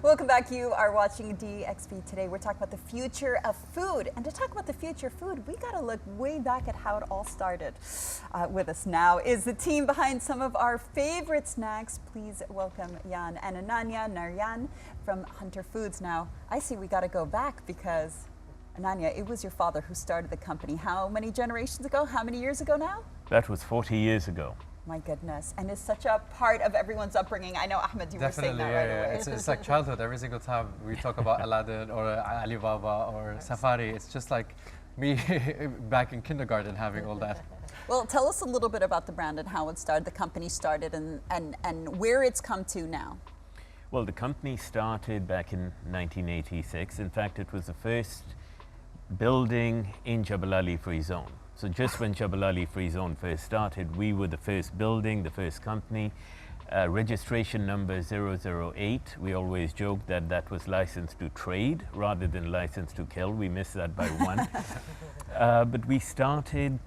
Welcome back. You are watching DXP. Today we're talking about the future of food. And to talk about the future of food, we got to look way back at how it all started. With us now is the team behind some of our favorite snacks. Please welcome Jan and Ananya Narayan from Hunter Foods. Now, I see we got to go back because, Ananya, it was your father who started the company. How many generations ago? How many years ago now? That was 40 years ago. My goodness, and it's such a part of everyone's upbringing. I know, Ahmed, you were saying that right away. It's like childhood. Every single time we talk about Aladdin or Alibaba or Safari, it's just like me back in kindergarten having all that. Well, tell us a little bit about the brand and how it started, the company started, and where it's come to now. Well, the company started back in 1986. In fact, it was the first building in Jebel Ali Free Zone. So just when Jebel Ali Free Zone first started, we were the first building, the first company. Registration number 008. We always joke that that was licensed to trade rather than licensed to kill. We missed that by one. But we started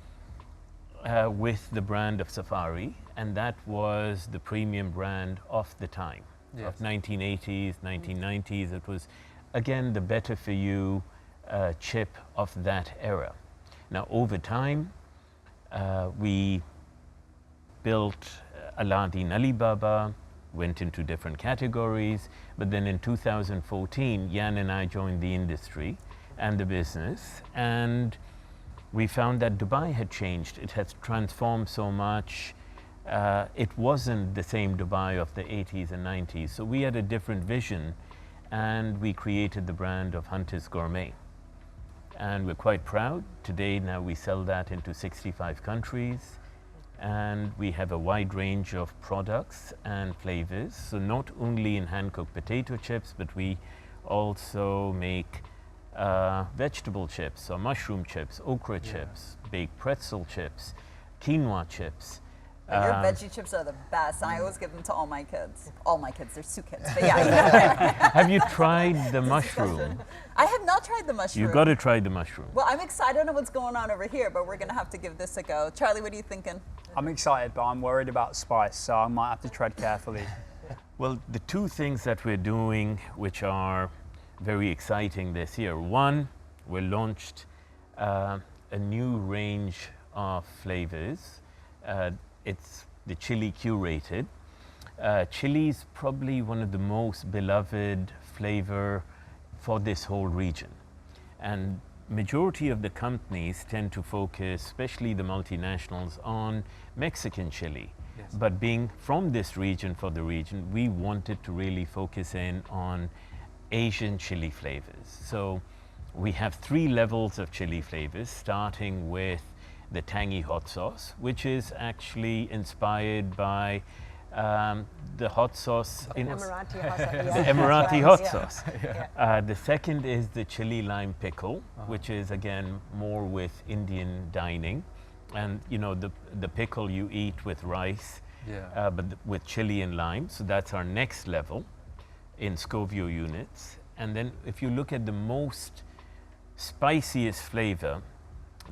with the brand of Safari, and that was the premium brand of the time, of 1980s, 1990s. It was, again, the better for you chip of that era. Now, over time, we built Aladdin, Alibaba, went into different categories, but then in 2014, Jan and I joined the industry and the business, and we found that Dubai had changed. It has transformed so much. It wasn't the same Dubai of the 80s and 90s, so we had a different vision, and we created the brand of Hunter's Gourmet. And we're quite proud. Today, now we sell that into 65 countries, and we have a wide range of products and flavors. So not only in hand-cooked potato chips, but we also make vegetable chips, or mushroom chips, okra chips, baked pretzel chips, quinoa chips. Your veggie chips are the best. I always give them to all my kids. All my kids, they're Sue kids, but yeah. Have you tried the mushroom? I have not tried the mushroom. You've got to try the mushroom. Well, I'm excited on what's going on over here, but we're going to have to give this a go. Charlie, what are you thinking? I'm excited, but I'm worried about spice, so I might have to tread carefully. Well, the two things that we're doing, which are very exciting this year. One, we launched a new range of flavors. It's the chili curated. Chili is probably one of the most beloved flavor for this whole region. And majority of the companies tend to focus, especially the multinationals, on Mexican chili. Yes. But being from this region for the region, we wanted to really focus in on Asian chili flavors. So we have 3 levels of chili flavors, starting with the tangy hot sauce, which is actually inspired by the hot sauce in Emirati hot sauce. the Emirati hot sauce. The second is the chili lime pickle, which is again more with Indian dining, and you know the pickle you eat with rice, but with chili and lime. So that's our next level in Scoville units. And then if you look at the most spiciest flavor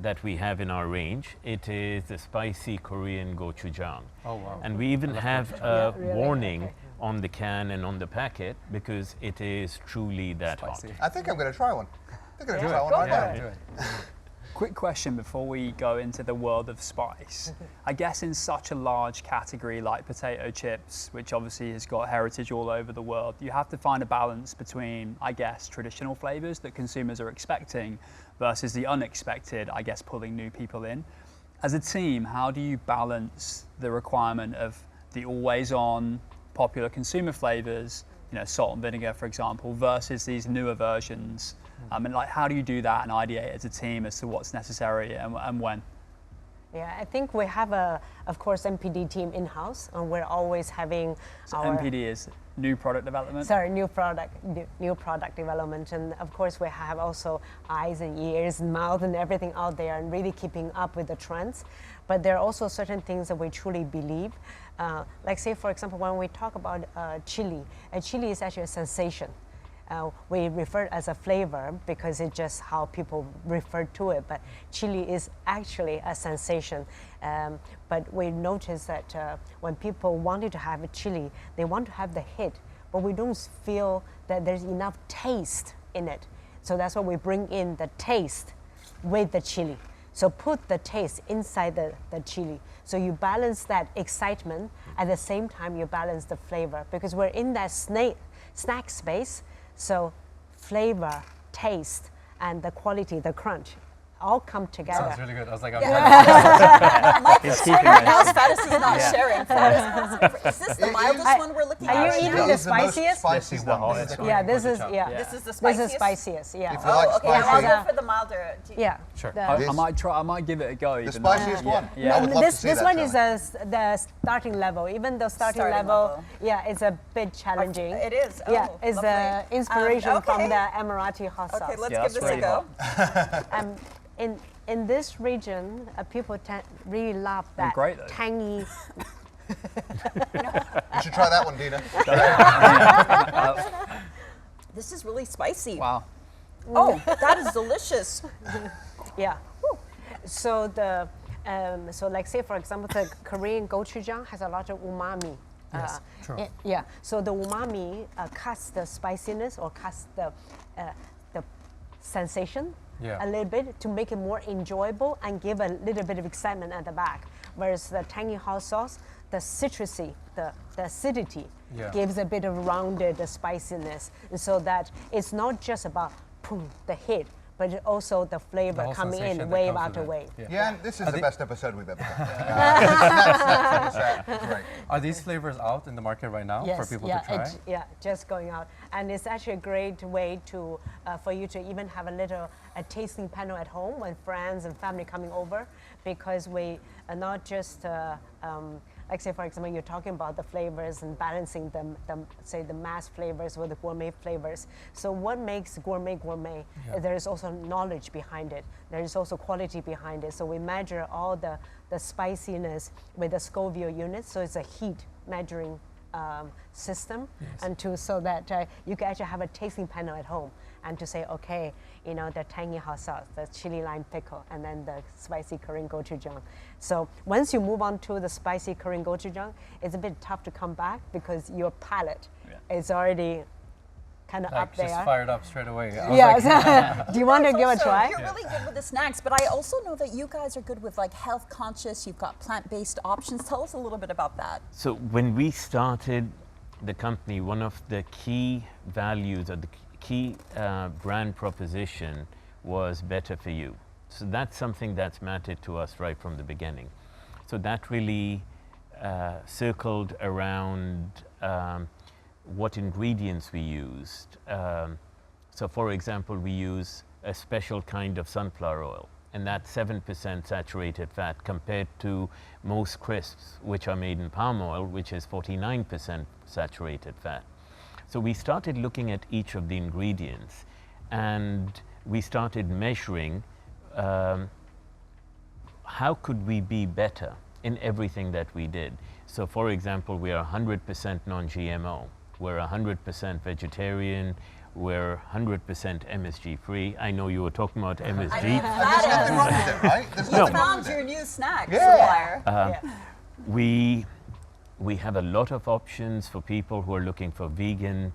that we have in our range, it is the spicy Korean gochujang. Oh wow. And we even have a warning on the can and on the packet because it is truly that spicy. Hot. I think I'm going to try one. I'm going to try one right now. Do it. Quick question before we go into the world of spice. I guess in such a large category like potato chips, which obviously has got heritage all over the world, you have to find a balance between, I guess, traditional flavors that consumers are expecting versus the unexpected, I guess, pulling new people in. As a team, how do you balance the requirement of the always-on popular consumer flavors, you know, salt and vinegar, for example, versus these newer versions? And like, how do you do that and ideate as a team as to what's necessary and when? Yeah, I think we have of course, MPD team in-house, and we're always having so MPD is new product development? Sorry, new product development. And of course, we have also eyes and ears and mouth and everything out there and really keeping up with the trends. But there are also certain things that we truly believe. Like say, for example, when we talk about chili, chili is actually a sensation. We refer as a flavor because it's just how people refer to it, but chili is actually a sensation. But we noticed that when people wanted to have a chili, they want to have the hit, but we don't feel that there's enough taste in it. So that's why we bring in the taste with the chili. So put the taste inside the chili. So you balance that excitement, at the same time you balance the flavor, because we're in that snack space. So flavor, taste, and the quality, the crunch, all come together. Sounds really good. I was like, He's keeping it. House Faddis is not sharing. Faddis, is this the mildest one we're looking at? Are you right eating now? the This is the most spiciest? spicy This is the one. hottest one. Yeah, this is Yeah. This is the This spiciest? is spiciest. Yeah. If you like Oh, okay. spicy, I'll go for the milder. Yeah. Sure. The- I This- might try. I might give it a go. the Even though- spiciest one. Yeah. I would love to see this that, one is Charlie. the starting level. Even though starting Starting level, level. yeah, it's a bit challenging. It is. Yeah, Oh, it's lovely. the inspiration Okay. from the Emirati hot sauce. Okay, let's Yeah, give that's this a really go. hot. In this region, people really love that great, though. tangy. You should try that one, Dina. This is really spicy. Wow. Oh, that is delicious. Yeah. So the so like say for example the Korean gochujang has a lot of umami. Yes, true. Yeah. So the umami cuts the spiciness or cuts the sensation Yeah. a little bit to make it more enjoyable and give a little bit of excitement at the back. Whereas the tangy hot sauce, the citrusy, the acidity Yeah. gives a bit of rounded spiciness, and so that it's not just about boom, the hit, but also the flavor whole coming sensation in that wave comes with after it. wave. Yeah. Yeah, and this is Are the they- best episode we've ever done. That's great. Are these flavors out in the market right now for people to try? Just going out, and it's actually a great way to for you to even have a tasting panel at home when friends and family coming over, because we are not just like say for example you're talking about the flavors and balancing them, say the mass flavors with the gourmet flavors. So what makes gourmet? Yeah. There is also knowledge behind it. There is also quality behind it. So we measure all the spiciness with the Scoville unit. So it's a heat measuring system, and so that you can actually have a tasting panel at home and to say, okay, the tangy hot sauce, the chili lime pickle, and then the spicy Korean gochujang. So once you move on to the spicy Korean gochujang, it's a bit tough to come back because your palate is already kind of Like up there. just fired up straight away. I was Yes. like, Do you want to give it a Also, try? You're really good with the snacks, but I also know that you guys are good with like health conscious. You've got plant-based options. Tell us a little bit about that. So when we started the company, one of the key values or the key brand proposition was better for you. So that's something that's mattered to us right from the beginning. So that really circled around what ingredients we used. So for example, we use a special kind of sunflower oil, and that's 7% saturated fat compared to most crisps, which are made in palm oil, which is 49% saturated fat. So we started looking at each of the ingredients, and we started measuring how could we be better in everything that we did. So for example, we are 100% non-GMO, we're 100% vegetarian, we're 100% MSG free. I know you were talking about MSG. There's nothing wrong with it, right? There's You nothing wrong found with your it. new snack Yeah. supplier. We have a lot of options for people who are looking for vegan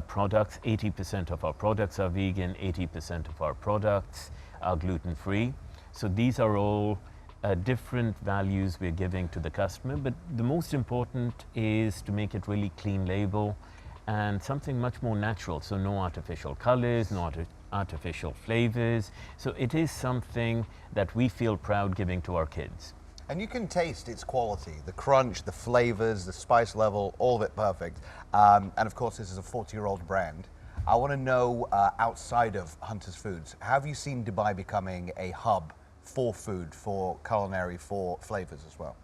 products. 80% of our products are vegan, 80% of our products are gluten-free. So these are all different values we're giving to the customer, but the most important is to make it really clean label and something much more natural. So no artificial colors, no artificial flavors. So it is something that we feel proud giving to our kids. And you can taste its quality, the crunch, the flavors, the spice level, all of it perfect. And of course, this is a 40-year-old brand. I want to know, outside of Hunter's Foods, have you seen Dubai becoming a hub for food, for culinary, for flavors as well?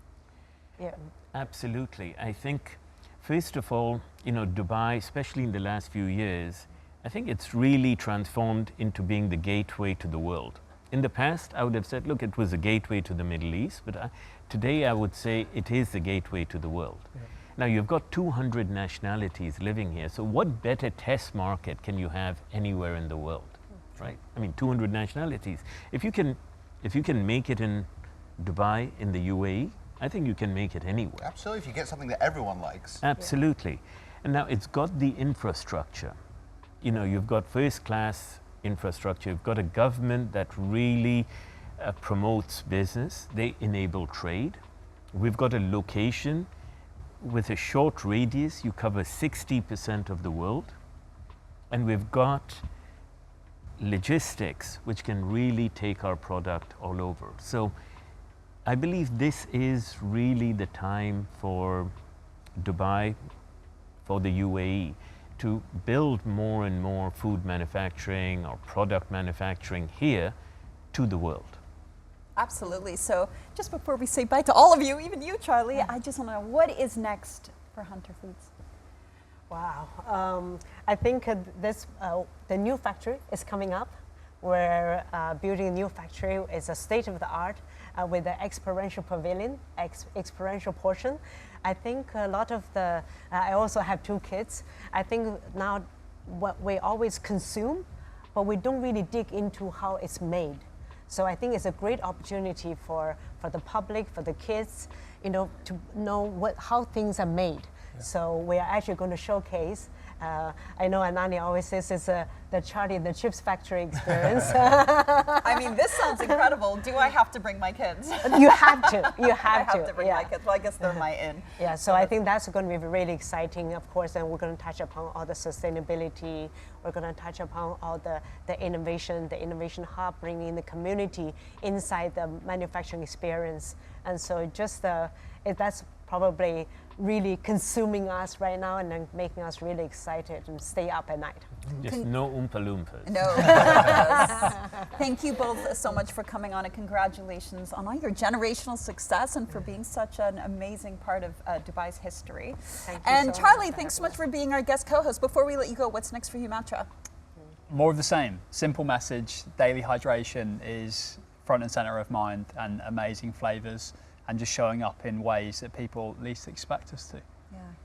Yeah. Absolutely. I think, first of all, Dubai, especially in the last few years, I think it's really transformed into being the gateway to the world. In the past, I would have said, look, it was a gateway to the Middle East, but today I would say it is the gateway to the world. Yeah. Now, you've got 200 nationalities living here, so what better test market can you have anywhere in the world, right? I mean, 200 nationalities. If you can make it in Dubai, in the UAE, I think you can make it anywhere. Absolutely, if you get something that everyone likes. Absolutely. And now it's got the infrastructure. You know, you've got first-class infrastructure. You've got a government that really promotes business. They enable trade. We've got a location with a short radius. You cover 60% of the world. And we've got logistics, which can really take our product all over. So I believe this is really the time for Dubai, for the UAE, to build more and more food manufacturing or product manufacturing here to the world. Absolutely. So just before we say bye to all of you, even you, Charlie, I just want to know, what is next for Hunter Foods? Wow. I think the new factory is coming up. We're building a new factory. It's a state-of-the-art with an experiential pavilion, experiential portion. I think a lot of I also have 2 kids. I think now what we always consume, but we don't really dig into how it's made. So I think it's a great opportunity for the public, for the kids, you know, to know how things are made. Yeah. So we are actually going to showcase. I know Anani always says it's the Charlie and the Chips Factory experience. I mean, this sounds incredible. Do I have to bring my kids? You have to. You have I have to bring my kids. Well, I guess they're my in. Yeah, so I think that's going to be really exciting, of course, and we're going to touch upon all the sustainability. We're going to touch upon all the innovation hub, bringing the community inside the manufacturing experience. And so just that's probably really consuming us right now and then making us really excited and stay up at night. Just no Oompa Loompas. No. Thank you both so much for coming on, and congratulations on all your generational success and for being such an amazing part of Dubai's history. Thank you and so Charlie, much thanks so much for being our guest co-host. Before we let you go, what's next for you, Matra? More of the same. Simple message. Daily hydration is front and center of mind, and amazing flavors, and just showing up in ways that people least expect us to. Yeah.